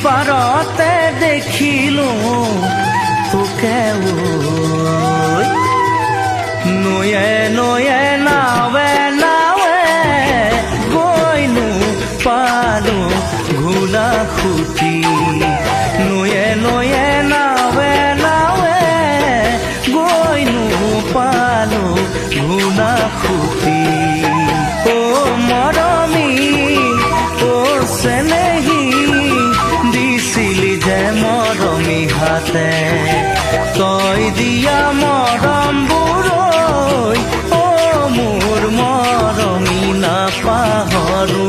পাৰতে দেখিলো তোকে নয়ে নয়ে নাৱে নাৱে গৈনো পালো ঘোলা খুটি নয়ে নয়ে নাৱে নাৱে গৈনো পালো ঘোলা খুটি ও মৰমী ও চেনেহী দিছিলি যে মৰমী হাতে তই দিয়া মৰমবোৰৈ ও মোৰ মৰমী নাপাহৰো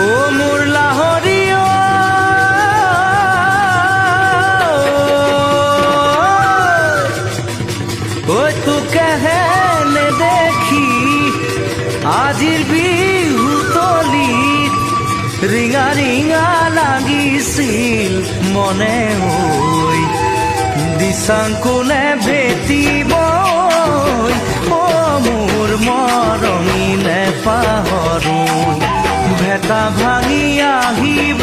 ও মোৰ লাহৰীয়া ঐ তোকেহে নেদেখি আজিৰ বিহুতলীত ৰিঙা ৰিঙা লাগিছিল মনে হৈ দিচাংকোনে ভেটিব ও মোৰ মৰমী নেপাহৰো ভেটা ভাঙি আহিব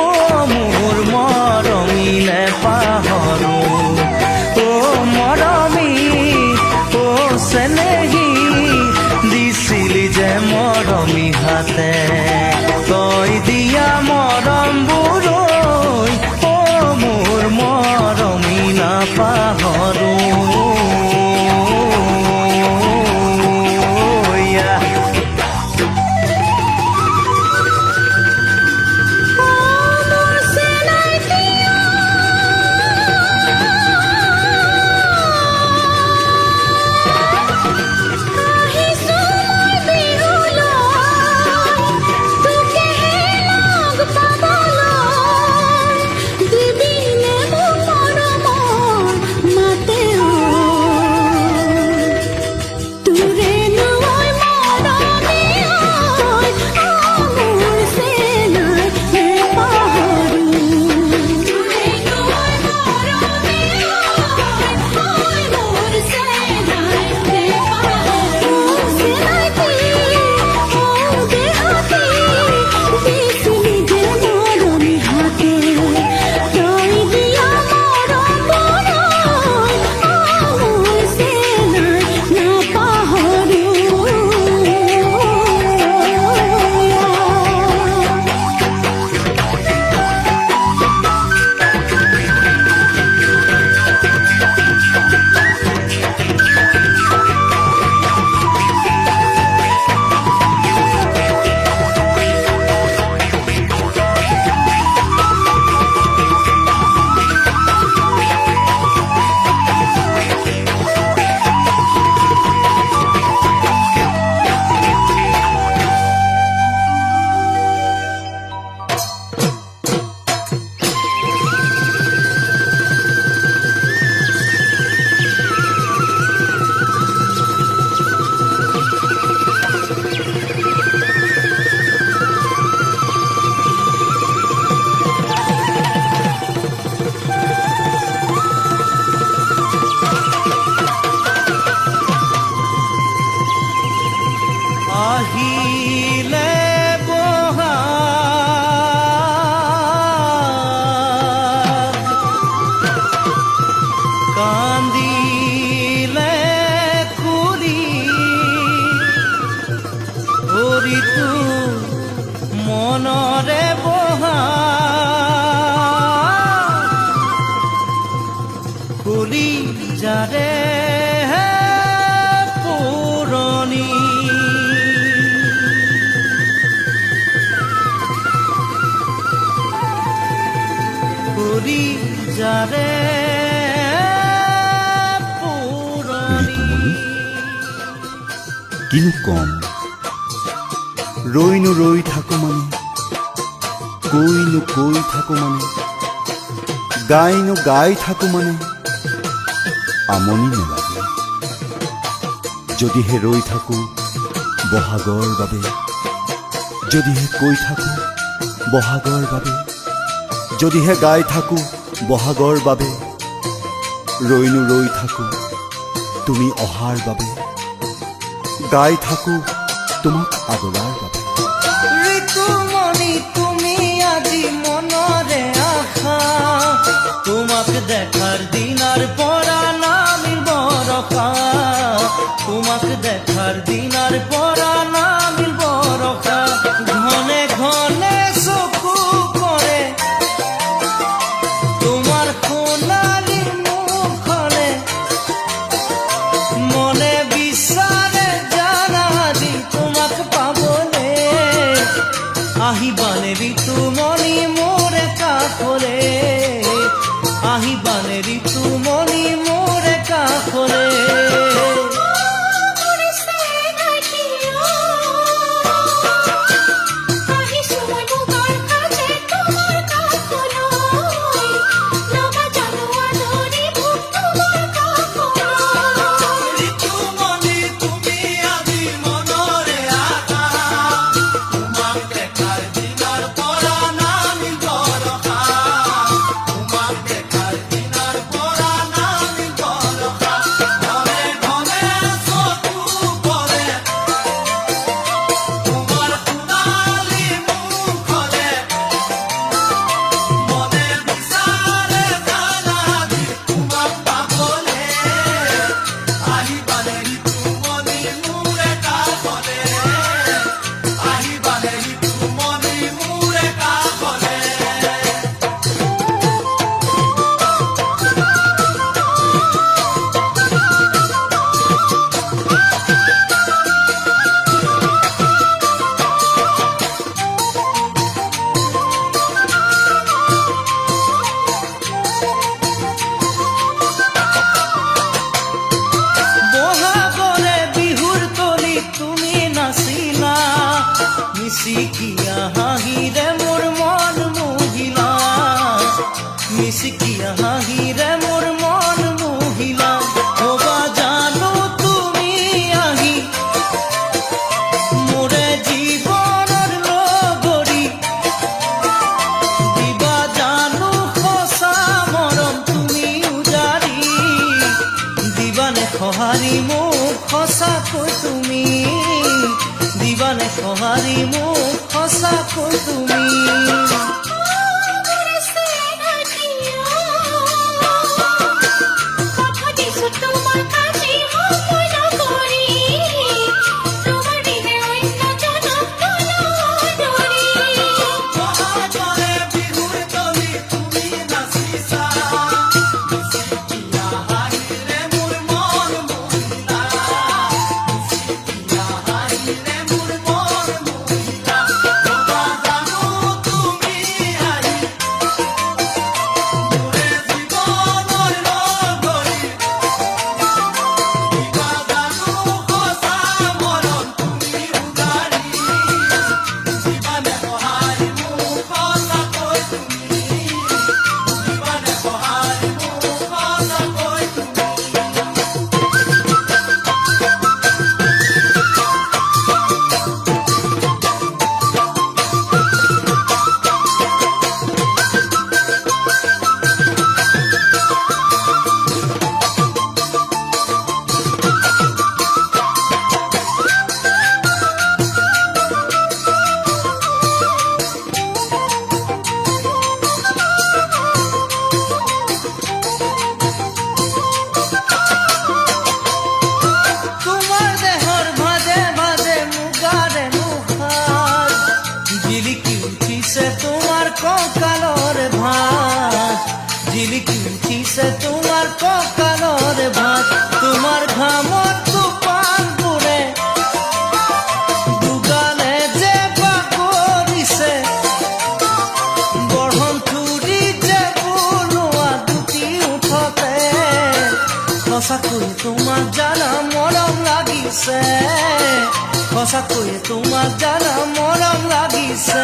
ও মোৰ মৰমী নেপাহৰো ও মৰমী ও চেনেহী দিছিলি যে মৰমী হাতে তই দিয়া মৰমবোৰৈ ও মোৰ মৰমী নাপাহৰো কৰি যাৰে পুৰণি কৰি যাৰে পুৰণি। কিনো কম, ৰৈনো ৰৈ থাকো মানে, কৈনো কৈ থাকো মানে, গাইনো গাই থাকো মানে, আমনি নেলাগে। যদিহে ৰৈ থাকো বহাগৰ বাবে, যদিহে কৈ থাকো বহাগৰ বাবে, যদিহে গাই থাকো বহাগৰ বাবে, ৰৈনো ৰৈ থাকো তুমি অহাৰ বাবে, গাই থাকো তোমাক আদৰাৰ বাবে। ঋতুমণি তুমি আজি মনৰে আশা, তোমাক দেখাৰ দিনাৰ পৰা নামিল বৰষা, তোমাক দেখাৰ দিনাৰ পৰা নামিল বৰষা। ঘনে ঘনে চকু পৰে তোমাৰ সোণালী মুখলে, মনে বিচাৰে জানা দি তোমাক পাবলে, আহিবানে ঋতুমণি মোৰে কাষলে, আহিবানে ঋতুমণি মোৰে কাষলে। মিচিকিয়া হাঁহিৰে মোৰ মন মোহিলা, মিচিকিয়া হাঁহিৰে মোৰ মন মোহিলা। ক'বা জানো তুমি আহি মোৰে জীৱনৰ লগৰী, দিবা জানো সঁচা মৰম তুমি উজাৰি, দিবানে সঁহাৰি মোক সঁচাকৈ তুমি, দিবানে সঁহাৰি মোক সঁচাকৈ তুমি। কঁকালৰ ভাঁজ জিলিকি উঠিছে তোমাৰ কঁকাল সঁচাকৈ তোমাক জানা মৰম লাগিছে, সঁচাকৈ তোমাক জানা মৰম লাগিছে।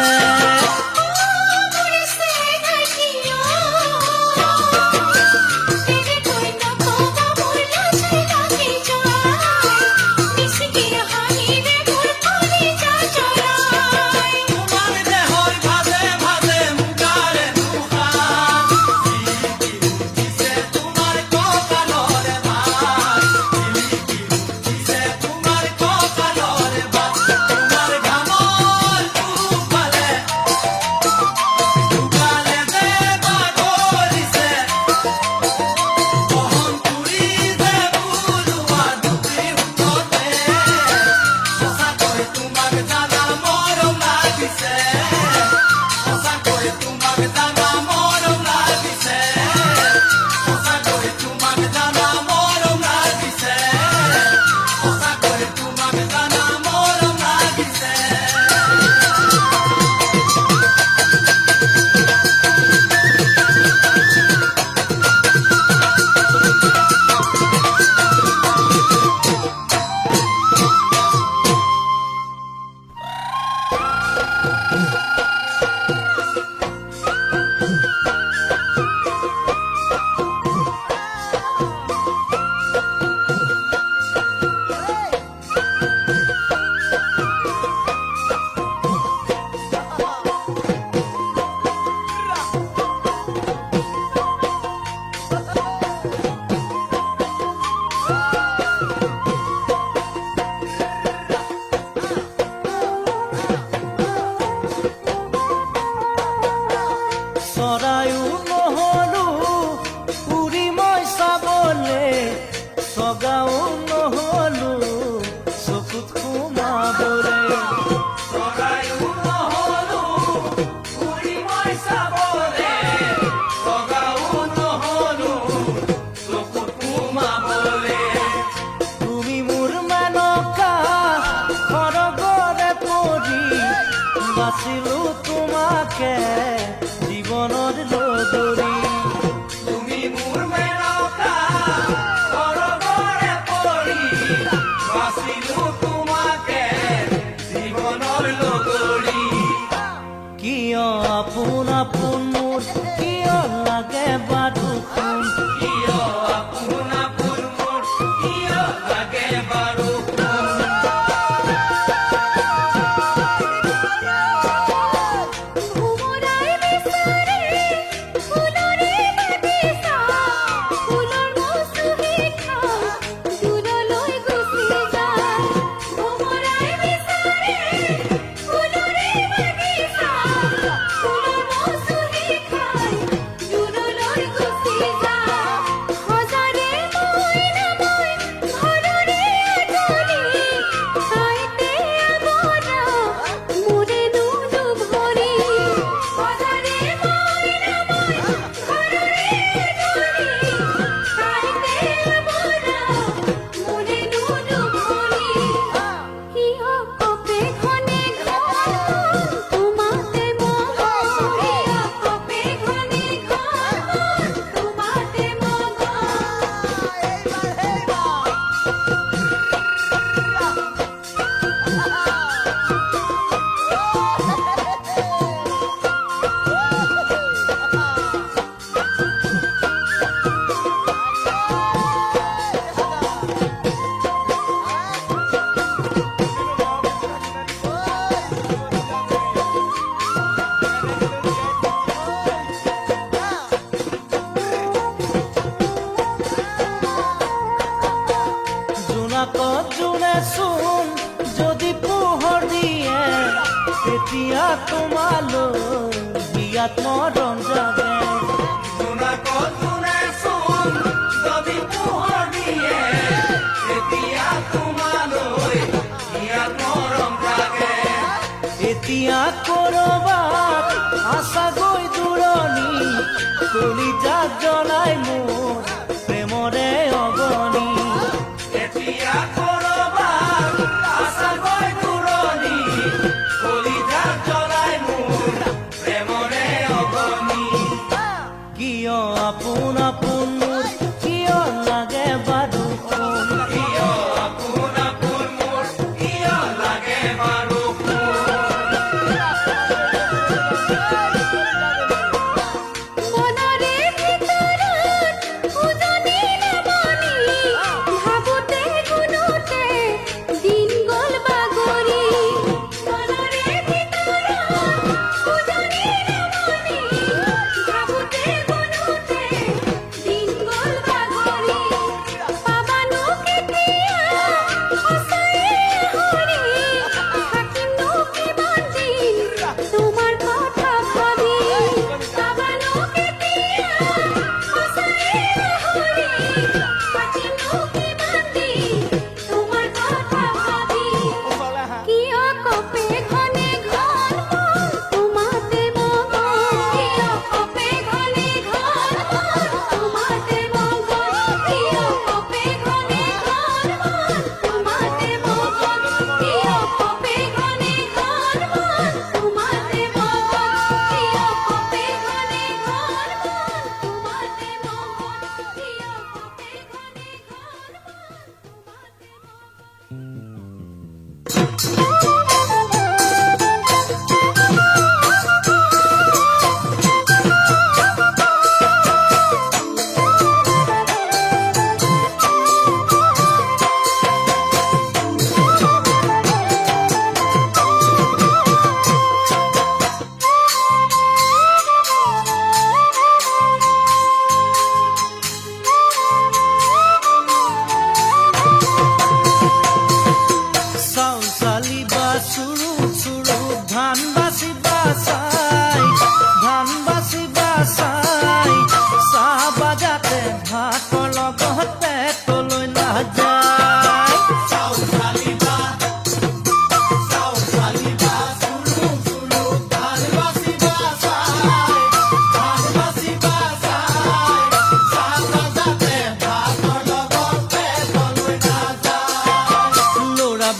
চৰায়ো নহলো উৰি মই চাবলে, চগাও নহলো চকুত সোমাবলে। চৰায়ো নহলো উৰি মই চাবলে, চগাও নহলো চকুত সোমাবলে। তুমি মোৰ মেনকা সৰগৰে পৰি বাচিলো তোমাকে জীৱনৰ লদৰি। তুমি মোৰ মেনকা সৰগৰে পৰি বাচিলো তোমাকে জীৱনৰ লদৰি। কিয় আপোন আপোন মোৰ কিয় লাগে বাৰুখন, কিয় আপোন আপোন মোৰ কিয় লাগে বাৰুখন। জোনেচোন যদি পোহৰ দিয়ে, তেতিয়া তোমালৈ বিয়াত মৰম জাগে। জোনেচোন যদি পোহৰ দিয়ে, তেতিয়া তোমালৈ বিয়াত মৰম জাগে। এতিয়া কৰবাত আছাগৈ দূৰণি, কলিজাত জ্বলাই মোৰ প্ৰেমৰে অগণি। এতিয়া কৰবাত আছাগৈ দূৰণি, কলিজাত জ্বলাই মোৰ প্ৰেমৰে অগণি। কিয় আপোন আপোন মোৰ কিয় লাগে বাদ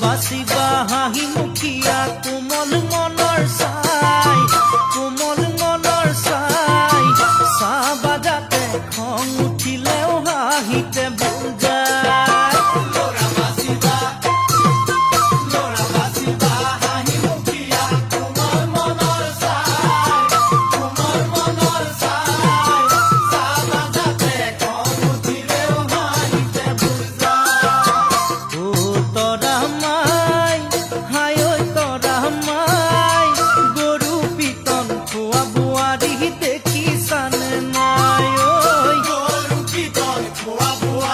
বাচিবা হাঁহি মুখিয়া কোমল মনৰ চাই, কোমল মনৰ চাই। চাহ বাজাতে খং উঠিলেও হাঁহিতে বুজাই। ল'ৰা বাচিবা হাঁহি মুখিয়া কোমল মনৰ চাই, কোমল মনৰ চাই। চাহ বাজাতে খং উঠিলেও হাঁহিতে বুজাই। ও তৰা মাই, হাই ঐ তৰা মাই, গৰু পিতন খোৱা বোৱাৰী দেখিছানে নাই ঐ? গৰু পিতন খোৱা বোৱাৰী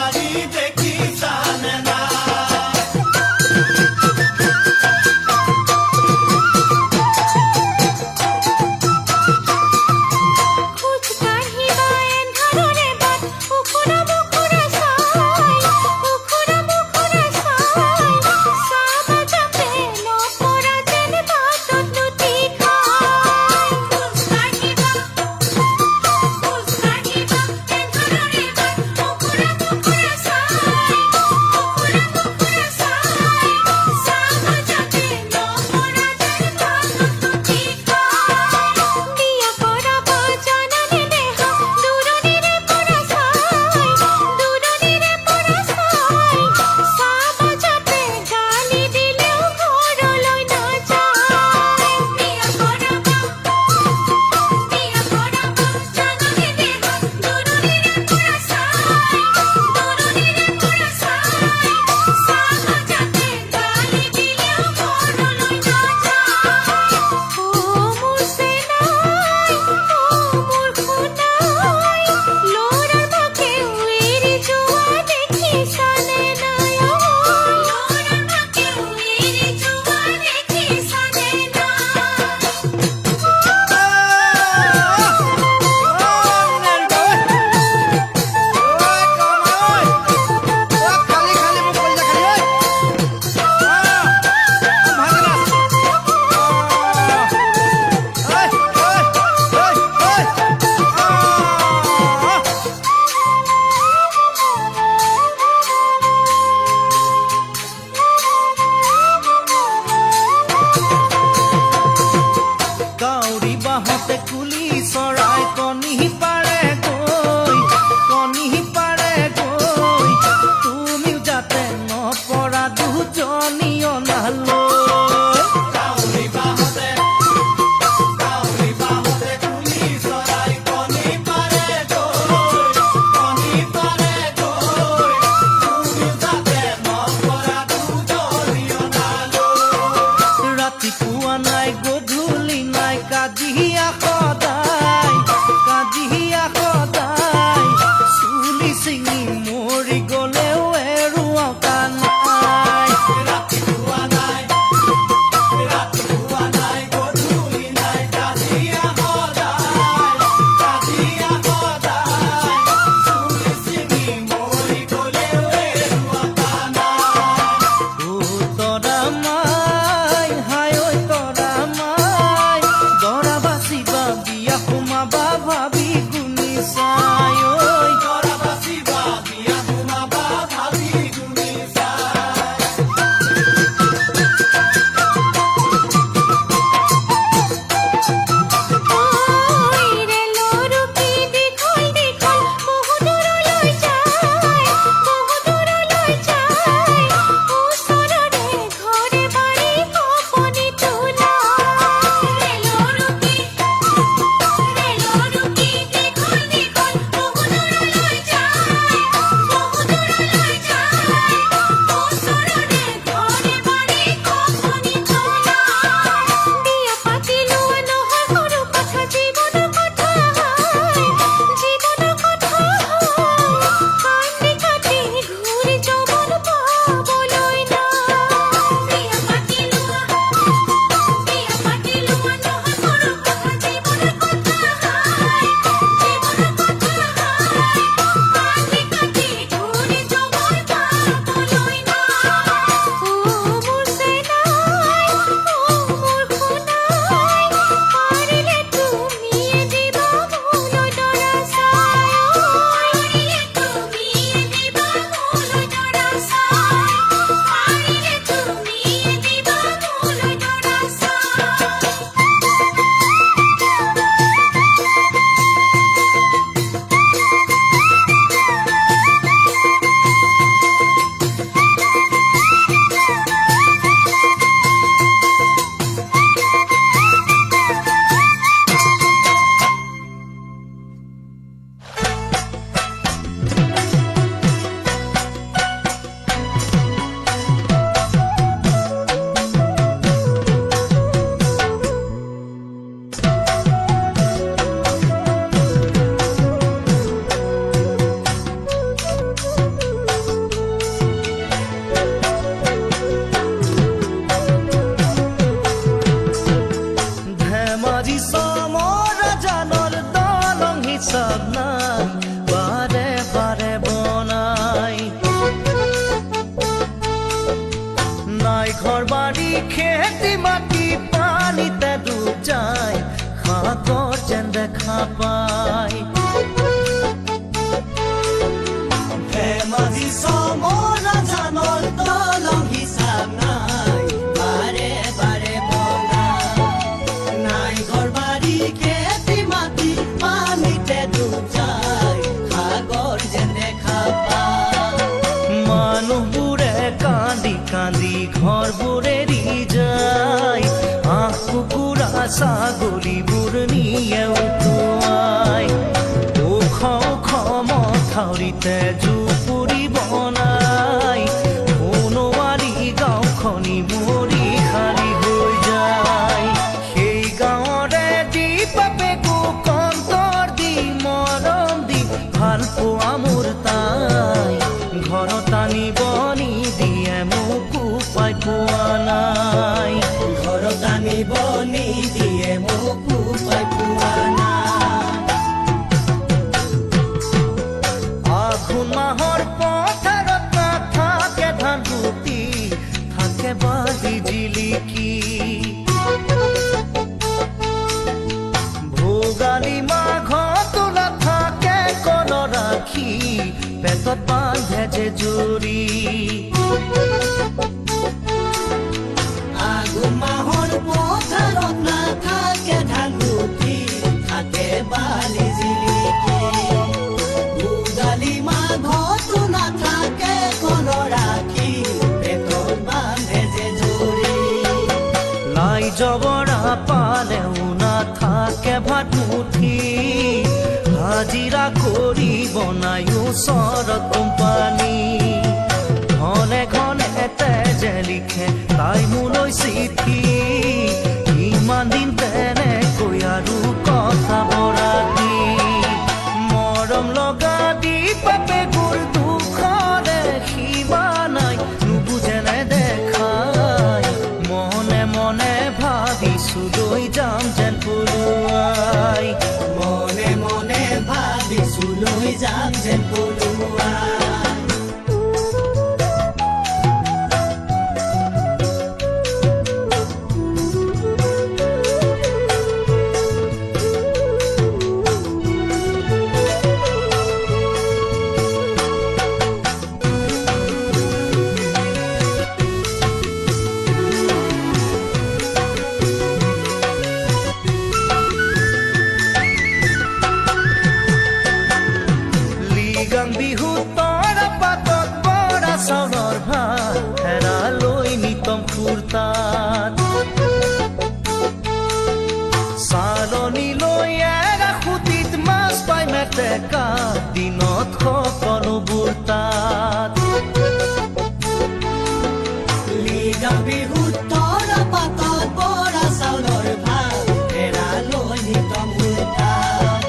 পায় ধেমাজি চমৰা জানৰ দলং হিচাপ নাই বাৰে বাৰে বনা নাই ঘৰ বাৰী খেতি মাটি পানীতে ডুব যায় সাগৰ যেন দেখা পায় মানুহবোৰে কান্দি কান্দি ঘৰবোৰ এৰি যায় হাঁহ কুকুৰা ছাগলীবোৰ নিয়ে উটুৱাই ওখ ওখ মথাউৰিতে জুপুৰি বনাই সোণোৱালী গাঁওখনি মৰি খালী হৈ যায় সেই গাঁৱৰে দি বাপেকো কন্তৰ দি মৰম দি ভাল পোৱা মোৰ তাই ঘৰত আনিব নিদিয়ে মোকো পাই পোৱা নাই ঘৰত আনিব নিদিয়ে মোকো পাই পোৱা নাই আঘোণ মাহৰ পথাৰত নাথাকে ধান গুটি থাকে বালি জিলিকি ভোগালী মাঘতো নাথাকে কল ৰাখি পেটত বান্ধে যে জুৰি আঘোণ মাহৰ পথাৰত নাথাকে ধান গুটি থাকে বালি জিলিকি ভোগালী মাঘতো নাথাকে কল ৰাখি পেটত বান্ধে যে জুৰি লাই জবৰা পালেও নাথাকে ভাত মুঠি হাজিৰা কৰি বনাই ওচৰত কোম্পানী ঘনে ঘনে তেজে লিখে তাই মোলৈ চিঠি ইমান দিন তেনেকৈ আৰু কথা বৰাতি মৰম লগা দি বাপেকৰ দুখৰে সীমা নাই নুবুজে নেদেখাই মনে মনে ভাবিছো লৈ যাম যেন পলুৱাই মনে মনে ভাবিছো লৈ যাম যেন পলুৱাই লিগাং বিহু তৰা পাতত বৰা চাউলৰ ভাত হেৰা লৈ নিতম কুৰ্তাত চালনী লৈ এৰা খুটিত মাছ পাই মেটেকা দিনত সকলোবোৰ তাত লিগাং বিহুত তৰা পাতত বৰা চাউলৰ ভাত এৰা লৈ নিতম কুৰ্তাত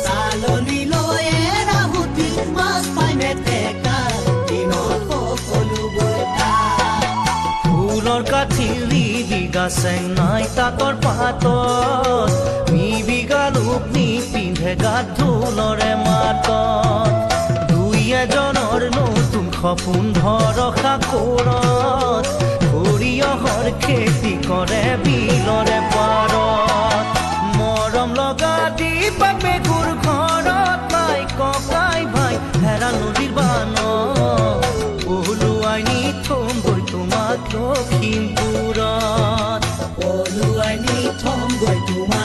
চালনী লৈ এৰা খুটিত মাছ পাই মেটেকা দিনত সকলোবোৰ তাত ফুলৰ কাঠি বিঘা চেং নাই তাঁতৰ পাতত নিবিঘা লোক নিপিন্ধে গাত ঢোলৰে মাতত দুই এজনৰ নতুন সপোন ভৰসা কোৰত সৰিয়হৰ খেতি কৰে বিলৰে পাৰত মৰম লগা দি বাপেকৰ ঘৰত নাই ককাই ভাই হেৰা নদীৰ বানত পলুৱাই নি থম গৈ তোমাক লখিমপুৰত পলুৱাই নি থম গৈ তোমাক